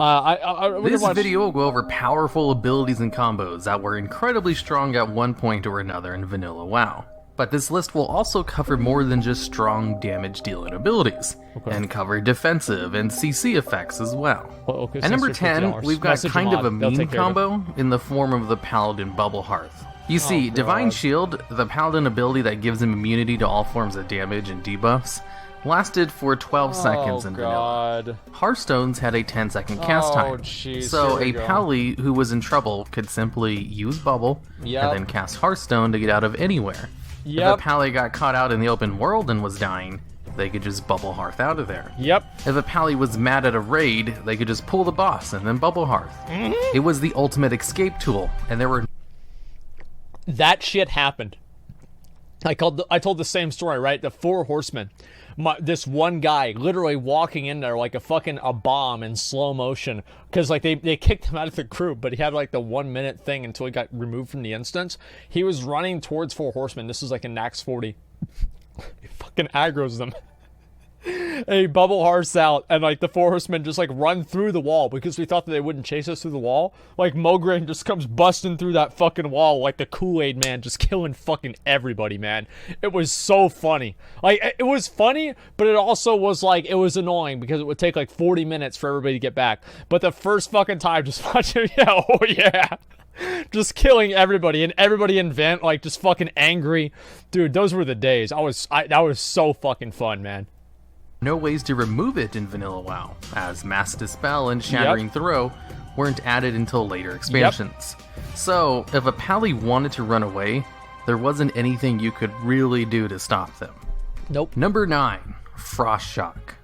This video will go over powerful abilities and combos that were incredibly strong at one point or another in vanilla WoW. But this list will also cover more than just strong damage dealing abilities, and cover defensive and CC effects as well. At number 10, we've got kind of a meme combo in the form of the Paladin Bubble Hearth. You see, Divine Shield, the Paladin ability that gives him immunity to all forms of damage and debuffs, lasted for 12 seconds in vanilla. Hearthstones had a 10-second cast time, so a Pally who was in trouble could simply use Bubble and then cast Hearthstone to get out of anywhere. If a Pally got caught out in the open world and was dying, they could just Bubble Hearth out of there. If a Pally was mad at a raid, they could just pull the boss and then Bubble Hearth. It was the ultimate escape tool, and there were... That shit happened. I told the same story, right? The Four Horsemen. This one guy literally walking in there like a bomb in slow motion, because like they kicked him out of the group, but he had like the 1 minute thing until he got removed from the instance. He was running towards Four Horsemen. This was like in Nax 40. He fucking aggroes them. A Bubble Hearths out, and like the Four Horsemen just like run through the wall because we thought that they wouldn't chase us through the wall. Like Mograine just comes busting through that fucking wall like the Kool-Aid man, just killing fucking everybody, man. It was so funny. Like, it was funny, but it also was like, it was annoying because it would take like 40 minutes for everybody to get back. But the first fucking time, just watching, just killing everybody, and everybody in Vent like just fucking angry. Dude, those were the days. That was so fucking fun, man. No ways to remove it in vanilla WoW, as Mass Dispel and Shattering Throw weren't added until later expansions. So, if a Pally wanted to run away, there wasn't anything you could really do to stop them. Number 9, Frost Shock.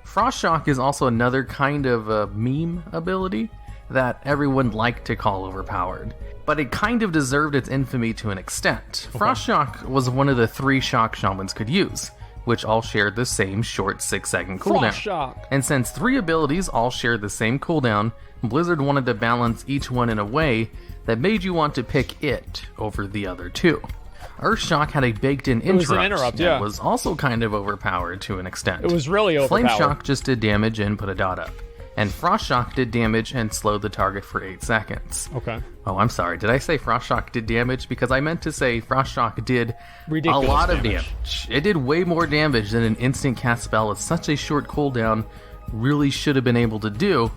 Frost Shock is also another kind of a meme ability that everyone liked to call overpowered, but it kind of deserved its infamy to an extent. Frost Shock was one of the 3 shock shamans could use, which all shared the same short 6-second cooldown. And since 3 abilities all shared the same cooldown, Blizzard wanted to balance each one in a way that made you want to pick it over the other 2. Earthshock had a baked-in interrupt that was also kind of overpowered to an extent. It was really overpowered. Flame Shock just did damage and put a dot up, and Frost Shock did damage and slowed the target for 8 seconds. Oh, I'm sorry. Did I say Frost Shock did damage? Because I meant to say Frost Shock did a lot of damage. It did way more damage than an instant cast spell with such a short cooldown really should have been able to do.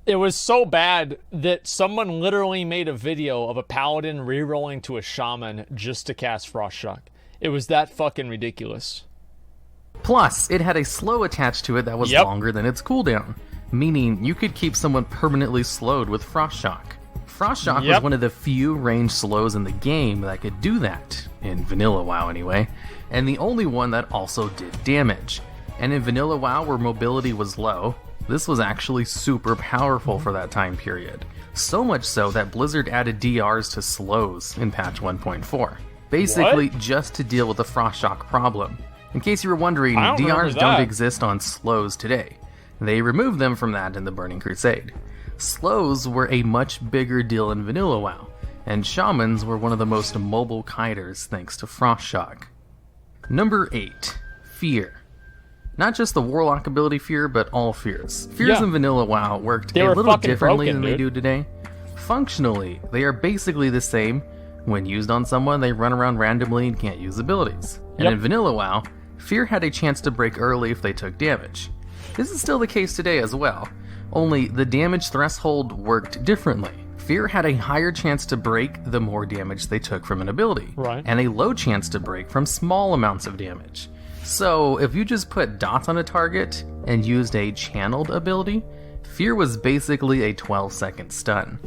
It was so bad that someone literally made a video of a paladin rerolling to a shaman just to cast Frost Shock. It was that fucking ridiculous. Plus, it had a slow attached to it that was longer than its cooldown, meaning you could keep someone permanently slowed with Frost Shock. Frost Shock was one of the few ranged slows in the game that could do that, in vanilla WoW anyway, and the only one that also did damage. And in vanilla WoW, where mobility was low, this was actually super powerful for that time period. So much so that Blizzard added DRs to slows in patch 1.4. Basically, just to deal with the Frost Shock problem. In case you were wondering, DRs don't exist on slows today. They removed them from that in the Burning Crusade. Slows were a much bigger deal in vanilla WoW, and shamans were one of the most mobile kiters thanks to Frost Shock. Number 8, Fear. Not just the Warlock ability Fear, but all fears. Fears in vanilla WoW worked a little differently than they do today. Functionally, they are basically the same. When used on someone, they run around randomly and can't use abilities. And in vanilla WoW, Fear had a chance to break early if they took damage. This is still the case today as well, only the damage threshold worked differently. Fear had a higher chance to break the more damage they took from an ability, and a low chance to break from small amounts of damage. So if you just put dots on a target and used a channeled ability, Fear was basically a 12-second stun.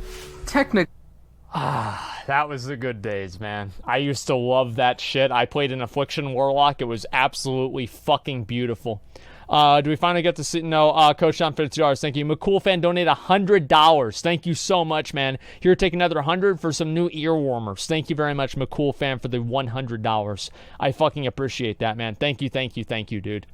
That was the good days, man. I used to love that shit. I played an Affliction Warlock. It was absolutely fucking beautiful. Do we finally get to see? No, Coach John, $50. Thank you. McCool fan donated $100. Thank you so much, man. Here, take another 100 for some new ear warmers. Thank you very much, McCool fan, for the $100. I fucking appreciate that, man. Thank you, dude.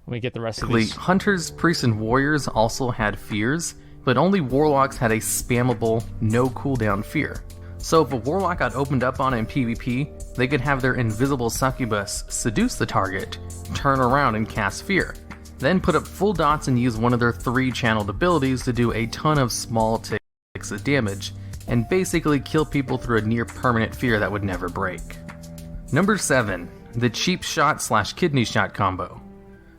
Let me get the rest of these. Hunters, priests, and warriors also had fears, but only warlocks had a spammable, no cooldown fear. So if a warlock got opened up on in PvP, they could have their invisible succubus seduce the target, turn around, and cast fear. then put up full dots and use one of their 3 channeled abilities to do a ton of small ticks of damage, and basically kill people through a near permanent fear that would never break. Number 7. The cheap shot / kidney shot combo.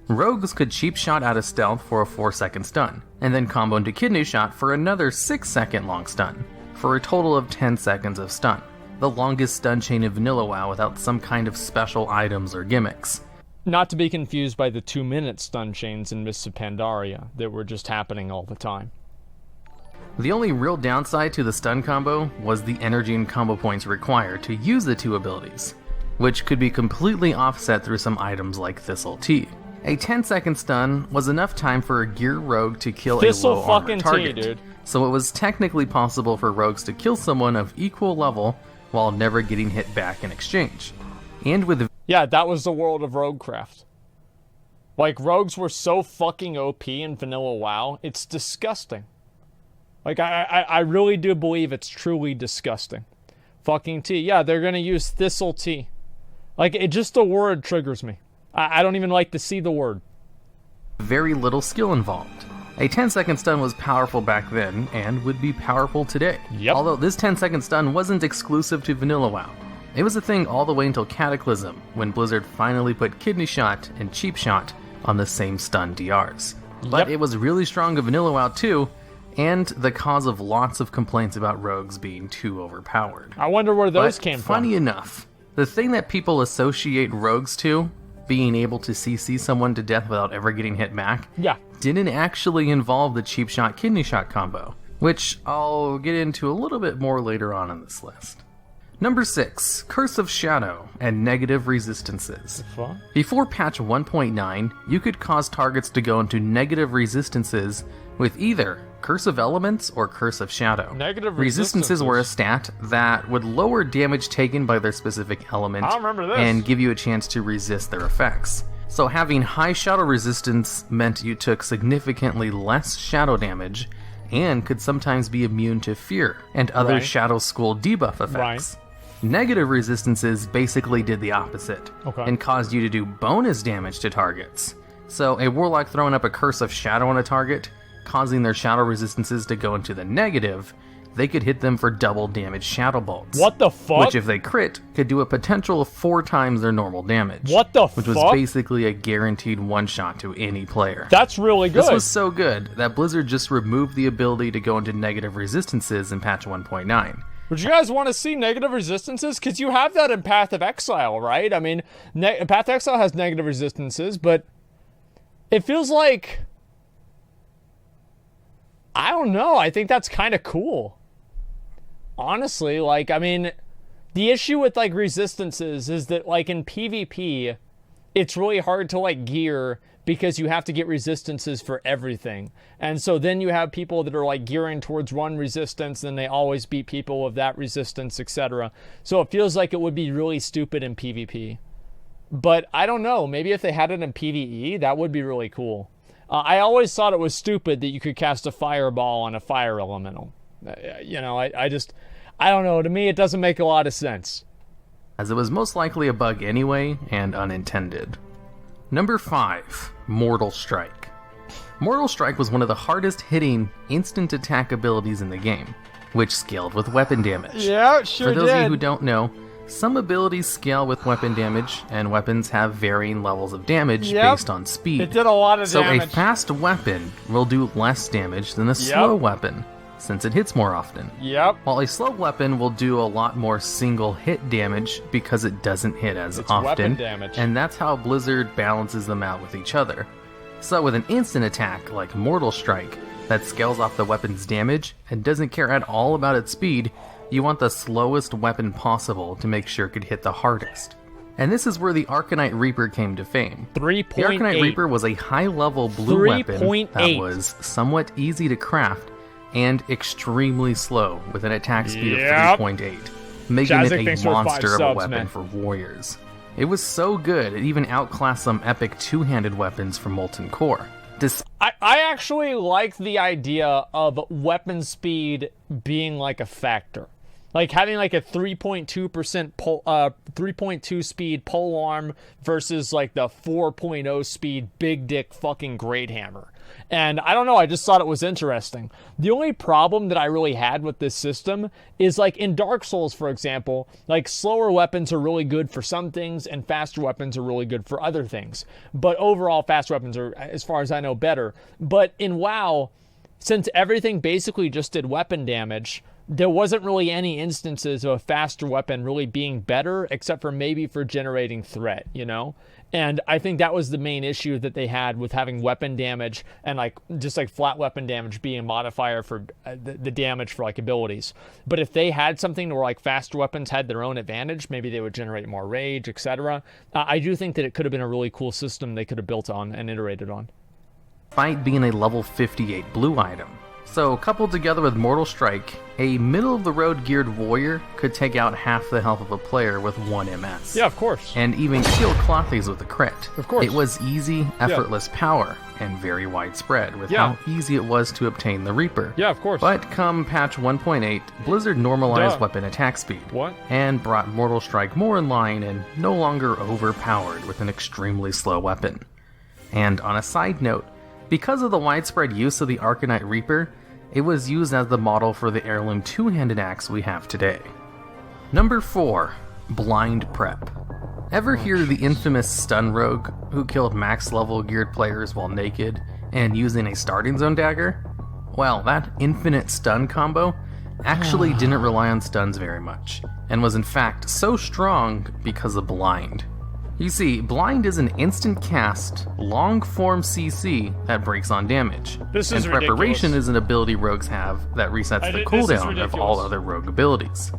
Rogues could cheap shot out of stealth for a 4-second stun, and then combo into kidney shot for another 6-second long stun, for a total of 10 seconds of stun. The longest stun chain in vanilla WoW without some kind of special items or gimmicks. Not to be confused by the 2-minute stun chains in Mists of Pandaria that were just happening all the time. The only real downside to the stun combo was the energy and combo points required to use the 2 abilities, which could be completely offset through some items like Thistle Tea. A 10-second stun was enough time for a gear rogue to kill a low armor target, dude. So it was technically possible for rogues to kill someone of equal level while never getting hit back in exchange. And with yeah, that was the world of Roguecraft. Like, rogues were so fucking OP in vanilla WoW, it's disgusting. Like, I really do believe it's truly disgusting. Fucking tea. Yeah, they're gonna use Thistle Tea. Like, it just the word triggers me. I don't even like to see the word. very little skill involved. A 10-second stun was powerful back then, and would be powerful today. Yep. Although this 10-second stun wasn't exclusive to vanilla WoW. It was a thing all the way until Cataclysm, when Blizzard finally put Kidney Shot and Cheap Shot on the same stun DRs. But it was really strong in vanilla WoW too, and the cause of lots of complaints about rogues being too overpowered. I wonder where those came from. Funny enough, the thing that people associate rogues to, being able to CC someone to death without ever getting hit back, didn't actually involve the Cheap Shot Kidney Shot combo, which I'll get into a little bit more later on in this list. Number 6, Curse of Shadow and Negative Resistances. Before patch 1.9, you could cause targets to go into negative resistances with either Curse of Elements or Curse of Shadow. Negative resistances were a stat that would lower damage taken by their specific element and give you a chance to resist their effects. So having high shadow resistance meant you took significantly less shadow damage and could sometimes be immune to fear and other Shadow School debuff effects. Negative resistances basically did the opposite and caused you to do bonus damage to targets. So a warlock throwing up a Curse of Shadow on a target, causing their shadow resistances to go into the negative, they could hit them for double damage shadow bolts. What the fuck? Which if they crit, could do a potential of 4 times their normal damage. What the fuck? Which was basically a guaranteed one-shot to any player. That's really good. This was so good that Blizzard just removed the ability to go into negative resistances in patch 1.9. Would you guys want to see negative resistances? Because you have that in Path of Exile, right? I mean, Path of Exile has negative resistances, but it feels like... I don't know. I think that's kind of cool. Honestly, like, I mean, the issue with, like, resistances is that, like, in PvP, it's really hard to, like, gear because you have to get resistances for everything. And so then you have people that are, like, gearing towards one resistance, and they always beat people with that resistance, etc. So it feels like it would be really stupid in PvP. But I don't know. Maybe if they had it in PvE, that would be really cool. I always thought it was stupid that you could cast a fireball on a fire elemental. You know, I don't know. To me, it doesn't make a lot of sense. As it was most likely a bug anyway, and unintended. Number 5, Mortal Strike. Mortal Strike was one of the hardest hitting instant attack abilities in the game, which scaled with weapon damage. Yeah, it sure did. For those of you who don't know, some abilities scale with weapon damage, and weapons have varying levels of damage based on speed. It did a lot of damage. So a fast weapon will do less damage than a slow weapon, since it hits more often. While a slow weapon will do a lot more single hit damage because it doesn't hit as often. Weapon damage. And that's how Blizzard balances them out with each other. So with an instant attack like Mortal Strike that scales off the weapon's damage and doesn't care at all about its speed, you want the slowest weapon possible to make sure it could hit the hardest. And this is where the Arcanite Reaper came to fame. 3.8. The Arcanite Reaper was a high-level blue weapon that was somewhat easy to craft and extremely slow with an attack speed of 3.8, making it a monster of a weapon for warriors. It was so good, it even outclassed some epic two-handed weapons from Molten Core. I actually like the idea of weapon speed being like a factor. Like having like a 3.2% 3.2 speed pole arm versus like the 4.0 speed big dick fucking great hammer. And I don't know, I just thought it was interesting. The only problem that I really had with this system is like in Dark Souls, for example, like slower weapons are really good for some things and faster weapons are really good for other things. But overall, fast weapons are, as far as I know, better. But in WoW, since everything basically just did weapon damage, there wasn't really any instances of a faster weapon really being better, except for maybe for generating threat, you know? And I think that was the main issue that they had with having weapon damage and like just like flat weapon damage being a modifier for the damage for like abilities. But if they had something where like faster weapons had their own advantage, maybe they would generate more rage, etc. I do think that it could have been a really cool system they could have built on and iterated on. Despite being a level 58 blue item. So, coupled together with Mortal Strike, a middle-of-the-road geared warrior could take out half the health of a player with 1 MS. Yeah, of course. And even kill Clothies with a crit. Of course. It was easy, effortless power, and very widespread with how easy it was to obtain the Reaper. Yeah, of course. But come patch 1.8, Blizzard normalized weapon attack speed. What? And brought Mortal Strike more in line and no longer overpowered with an extremely slow weapon. And on a side note, because of the widespread use of the Arcanite Reaper, it was used as the model for the heirloom two-handed axe we have today. Number 4. Blind Prep. Ever hear the infamous stun rogue who killed max level geared players while naked and using a starting zone dagger? Well, that infinite stun combo actually didn't rely on stuns very much, and was in fact so strong because of Blind. You see, Blind is an instant cast, long-form CC that breaks on damage. This is and Preparation is an ability rogues have that resets the cooldown of all other rogue abilities.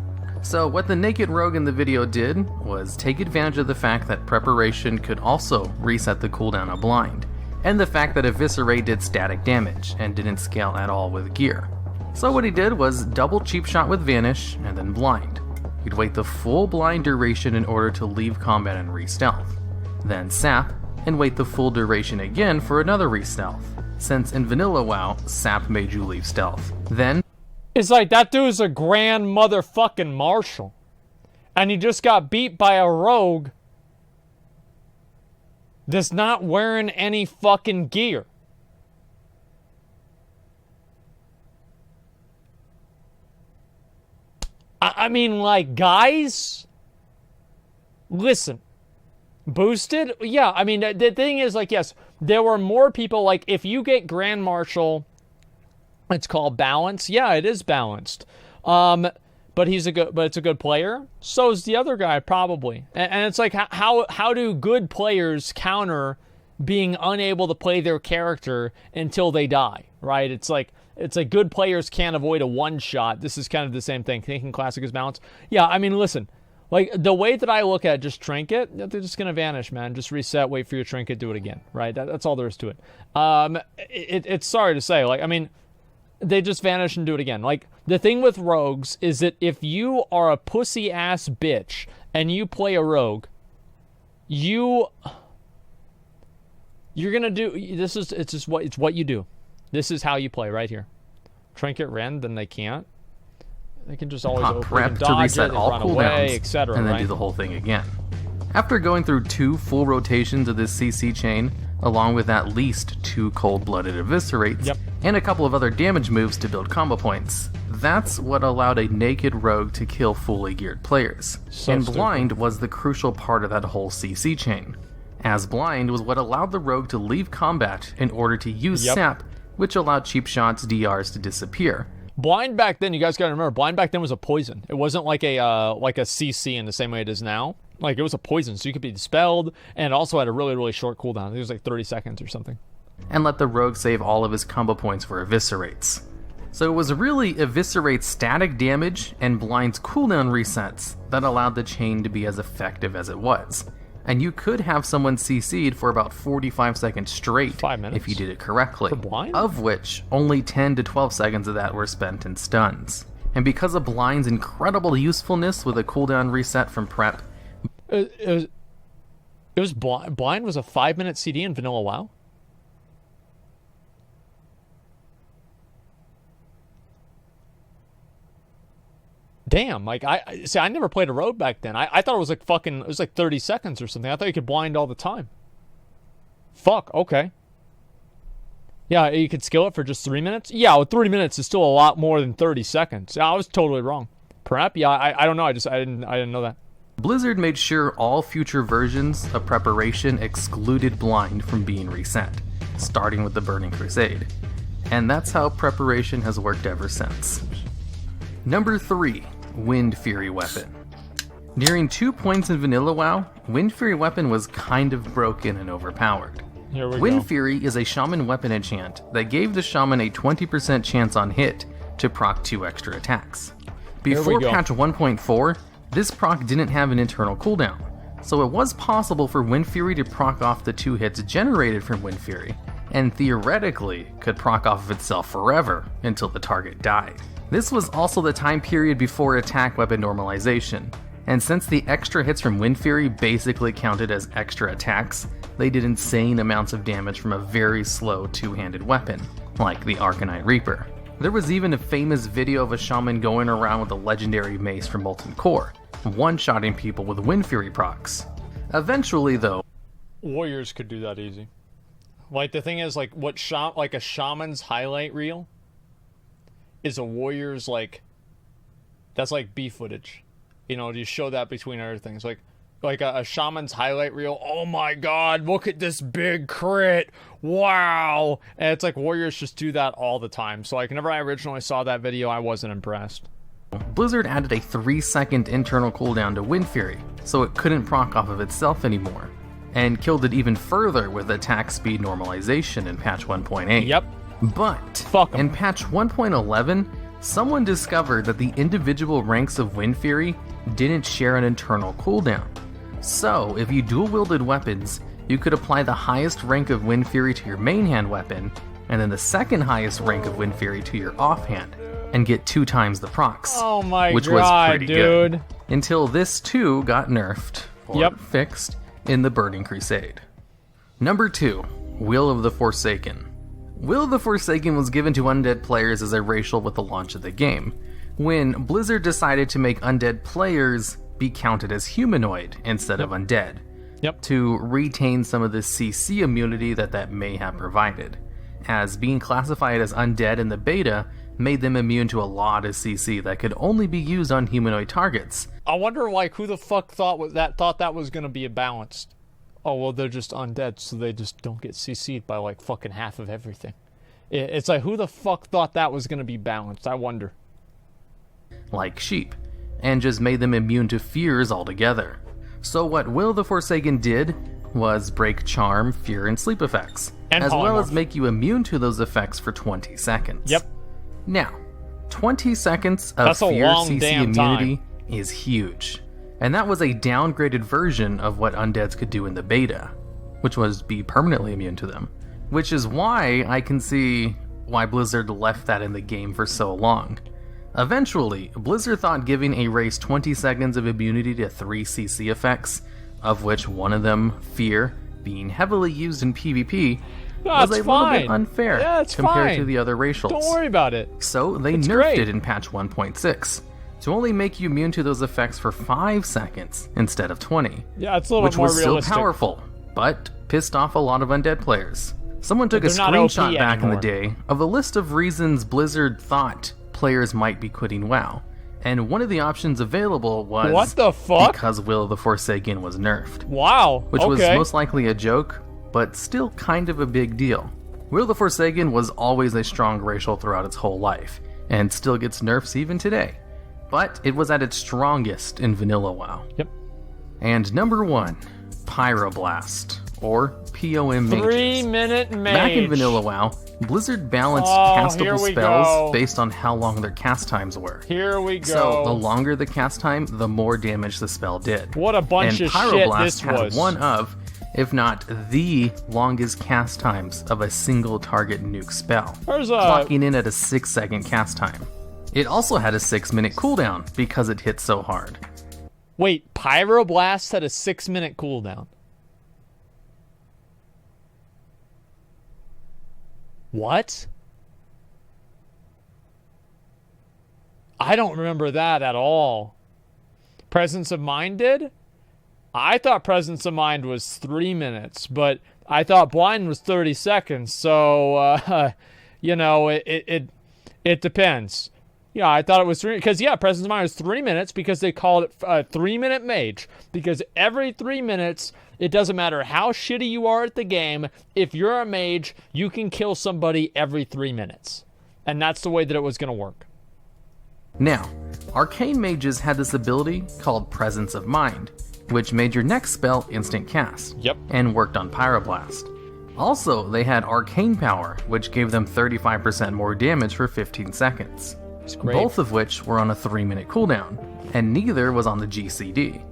So what the naked rogue in the video did was take advantage of the fact that Preparation could also reset the cooldown of Blind, and the fact that Eviscerate did static damage and didn't scale at all with gear. So what he did was double cheap shot with Vanish and then Blind. He'd wait the full blind duration in order to leave combat and re-stealth. Then Sap, and wait the full duration again for another re-stealth, since in vanilla WoW, Sap made you leave stealth. Then... It's like, that dude's a grand motherfucking marshal. And he just got beat by a rogue that's not wearing any fucking gear. I mean, like, guys, listen, boosted? Yeah, I mean, the thing is, like, yes, there were more people, like, if you get Grand Marshal, it's called balance. Yeah, it is balanced. But it's a good player. So is the other guy, probably. And it's like, how do good players counter being unable to play their character until they die, right? It's like good players can't avoid a one-shot. This is kind of the same thing. Thinking Classic is balanced. Yeah, I mean, listen. Like, the way that I look at just Trinket, they're just going to vanish, man. Just reset, wait for your Trinket, do it again, right? That's all there is to it. It's sorry to say. Like, I mean, they just vanish and do it again. Like, the thing with rogues is that if you are a pussy-ass bitch and you play a rogue, you're going to do... It's what you do. This is how you play right here. Trinket Rend, then they can't. They can just always open, prep they can dodge to reset it, all run cooldowns, away, etc. and then right? do the whole thing again. After going through 2 full rotations of this CC chain, along with at least 2 cold-blooded eviscerates, and a couple of other damage moves to build combo points, that's what allowed a naked rogue to kill fully geared players. And Blind was the crucial part of that whole CC chain, as Blind was what allowed the rogue to leave combat in order to use Sap, which allowed cheap shots DRs to disappear. Blind back then, you guys gotta remember, Blind back then was a poison. It wasn't like a CC in the same way it is now. Like, it was a poison, so you could be dispelled, and it also had a really, really short cooldown. I think it was like 30 seconds or something. And let the rogue save all of his combo points for eviscerates. So it was really Eviscerate's static damage and Blind's cooldown resets that allowed the chain to be as effective as it was. And you could have someone CC'd for about 45 seconds straight 5 minutes if you did it correctly, for Blind? Of which only 10 to 12 seconds of that were spent in stuns. And because of Blind's incredible usefulness with a cooldown reset from prep, it was Blind was a 5-minute CD in vanilla WoW? Damn, like, I never played a road back then. I thought it was like fucking, it was like 30 seconds or something. I thought you could blind all the time. Fuck, okay. Yeah, you could skill it for just 3 minutes? Yeah, well, 3 minutes is still a lot more than 30 seconds. Yeah, I was totally wrong. Prep? Yeah, I don't know. I didn't know that. Blizzard made sure all future versions of Preparation excluded Blind from being reset, starting with the Burning Crusade. And that's how Preparation has worked ever since. Number 3, Wind Fury Weapon. Nearing 2 points in Vanilla WoW, Wind Fury Weapon was kind of broken and overpowered. Here we Wind go. Fury is a Shaman weapon enchant that gave the Shaman a 20% chance on hit to proc 2 extra attacks. Before go. patch 1.4, this proc didn't have an internal cooldown, so it was possible for Wind Fury to proc off the 2 hits generated from Wind Fury, and theoretically could proc off of itself forever until the target died. This was also the time period before attack weapon normalization, and since the extra hits from Wind Fury basically counted as extra attacks, they did insane amounts of damage from a very slow two-handed weapon, like the Arcanine Reaper. There was even a famous video of a shaman going around with a legendary mace from Molten Core, one-shotting people with Wind Fury procs. Eventually, though, Warriors could do that easy. Like, the thing is, like, like a shaman's highlight reel is a warrior's, like, that's like B footage. You know, you show that between other things. Like a shaman's highlight reel. Oh my god, look at this big crit. Wow. And it's like warriors just do that all the time. So like whenever I originally saw that video, I wasn't impressed. Blizzard added a 3-second internal cooldown to Wind Fury, so it couldn't proc off of itself anymore, and killed it even further with attack speed normalization in patch 1.8. Yep. But Fuck 'em. in patch 1.11, someone discovered that the individual ranks of Wind Fury didn't share an internal cooldown. So, if you dual-wielded weapons, you could apply the highest rank of Wind Fury to your main hand weapon, and then the second highest rank of Wind Fury to your offhand, and get 2 times the procs. Oh my which god, was pretty dude. good. Until this too got nerfed, or fixed, in the Burning Crusade. Number 2, Will of the Forsaken. Will of the Forsaken was given to undead players as a racial with the launch of the game, when Blizzard decided to make undead players be counted as humanoid instead of undead, to retain some of the CC immunity that may have provided, as being classified as undead in the beta made them immune to a lot of CC that could only be used on humanoid targets. I wonder, like, who the fuck thought that was gonna be balanced. Oh, well, they're just undead, so they just don't get CC'd by, like, fucking half of everything. It's like, who the fuck thought that was gonna be balanced? I wonder. Like sheep, and just made them immune to fears altogether. So what Will of the Forsaken did was break charm, fear, and sleep effects, and as polymorph. well as make you immune to those effects for 20 seconds. Yep. Now, 20 seconds of That's a fear long CC damn immunity time. is huge. And that was a downgraded version of what undeads could do in the beta, which was be permanently immune to them. Which is why I can see why Blizzard left that in the game for so long. Eventually, Blizzard thought giving a race 20 seconds of immunity to 3 CC effects, of which one of them, fear, being heavily used in PvP, was a little bit unfair compared to the other racials. Don't worry about it. So they nerfed it in patch 1.6 to only make you immune to those effects for 5 seconds instead of 20. Yeah, it's a little which bit more was realistic. still powerful, but pissed off a lot of undead players. Someone took a screenshot back in the day of a list of reasons Blizzard thought players might be quitting WoW, and one of the options available was what the fuck? Because Will of the Forsaken was nerfed. Wow. Which was most likely a joke, but still kind of a big deal. Will of the Forsaken was always a strong racial throughout its whole life, and still gets nerfs even today. But it was at its strongest in Vanilla WoW. Yep. And number 1, Pyroblast, or POM Mages. 3-minute mage. Back in Vanilla WoW, Blizzard balanced castable spells based on how long their cast times were. Here we go. So the longer the cast time, the more damage the spell did. What a bunch of shit this had was. One of, if not the longest cast times of a single target nuke spell, clocking in at a 6-second cast time. It also had a 6-minute cooldown because it hit so hard. Wait, Pyroblast had a 6-minute cooldown. What? I don't remember that at all. Presence of Mind did? I thought Presence of Mind was 3 minutes, but I thought Blind was 30 seconds. So, you know, it depends. Yeah, I thought it was 3, because, yeah, Presence of Mind was 3 minutes because they called it a 3-minute mage. Because every 3 minutes, it doesn't matter how shitty you are at the game, if you're a mage, you can kill somebody every 3 minutes. And that's the way that it was going to work. Now, arcane mages had this ability called Presence of Mind, which made your next spell instant cast. Yep. And worked on Pyroblast. Also, they had Arcane Power, which gave them 35% more damage for 15 seconds. It's great. Both of which were on a 3-minute cooldown, and neither was on the GCD.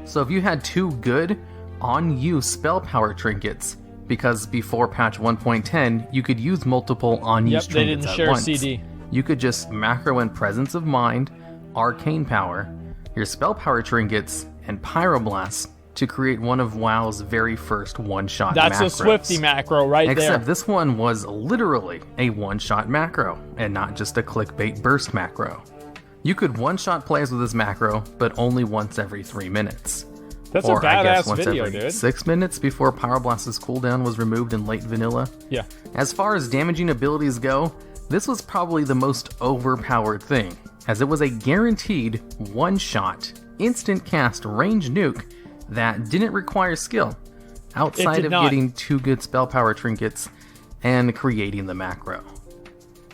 So if you had 2 good, on-you spell power trinkets, because before patch 1.10, you could use multiple on-use trinkets at once. They didn't share CD. You could just macro in Presence of Mind, Arcane Power, your spell power trinkets, and Pyroblast to create one of WoW's very first one-shot macros. That's a Swifty macro right there. Except this one was literally a one-shot macro, and not just a clickbait burst macro. You could one-shot players with this macro, but only once every 3 minutes. That's or a badass I guess once video, every dude. 6 minutes before Pyroblast's cooldown was removed in late vanilla. Yeah. As far as damaging abilities go, this was probably the most overpowered thing, as it was a guaranteed one-shot, instant cast range nuke that didn't require skill, outside of getting 2 good spell power trinkets and creating the macro.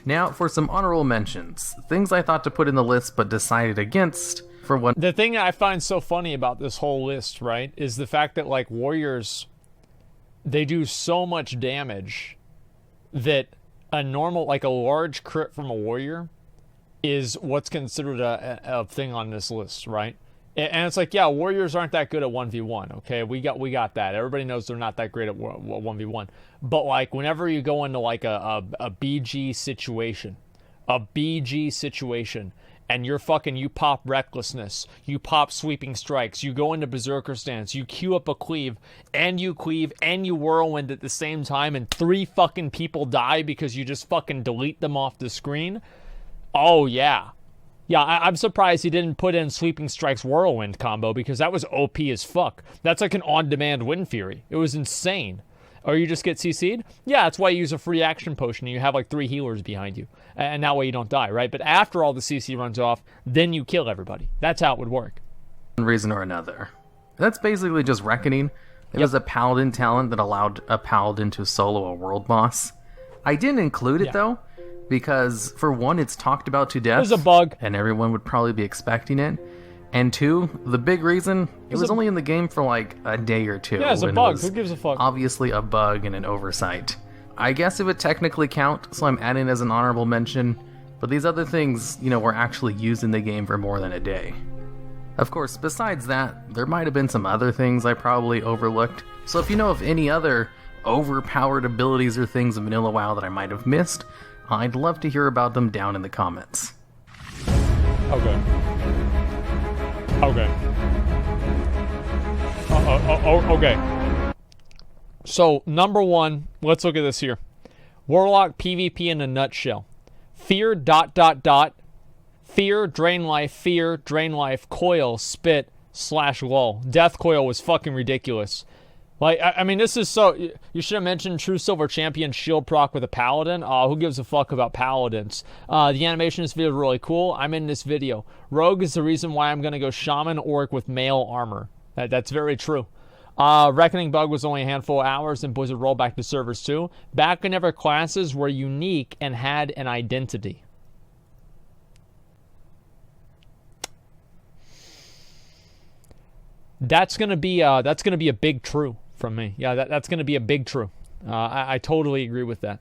Now for some honorable mentions, things I thought to put in the list but decided against for one. The thing I find so funny about this whole list, right, is the fact that, like, warriors, they do so much damage that a normal, like a large crit from a warrior is what's considered a thing on this list, right? And it's like, yeah, warriors aren't that good at 1v1, okay? We got that. Everybody knows they're not that great at 1v1. But, like, whenever you go into, like, a BG situation, and you pop Recklessness, you pop Sweeping Strikes, you go into Berserker Stance, you queue up a cleave, and you Whirlwind at the same time, and 3 fucking people die because you just fucking delete them off the screen. Oh, yeah. Yeah, I'm surprised he didn't put in Sweeping Strikes Whirlwind combo, because that was OP as fuck. That's like an on-demand Wind Fury. It was insane. Or you just get CC'd? Yeah, that's why you use a free action potion and you have like 3 healers behind you. And that way you don't die, right? But after all the CC runs off, then you kill everybody. That's how it would work. One reason or another. That's basically just Reckoning. It was a Paladin talent that allowed a Paladin to solo a world boss. I didn't include it though, because for one, it's talked about to death. There's a bug. And everyone would probably be expecting it. And 2, the big reason, it was only in the game for like a day or 2. Yeah, it's a bug. Who gives a fuck? Obviously a bug and an oversight. I guess it would technically count, so I'm adding as an honorable mention. But these other things, were actually used in the game for more than a day. Of course, besides that, there might have been some other things I probably overlooked. So if you know of any other overpowered abilities or things in Vanilla WoW that I might have missed, I'd love to hear about them down in the comments. Okay. Okay. So, number 1, let's look at this here. Warlock PvP in a nutshell. Fear, ... Fear, drain life, coil, spit, /lull. Death coil was fucking ridiculous. Like, I mean, this is so... You should have mentioned True Silver Champion shield proc with a Paladin. Who gives a fuck about Paladins? The animation in this video is really cool. I'm in this video. Rogue is the reason why I'm going to go Shaman Orc with mail armor. That's very true. Reckoning bug was only a handful of hours, and Blizzard rolled back to servers too. Back whenever classes were unique and had an identity. That's gonna be a big true from me. Yeah, that's gonna be a big true. I totally agree with that.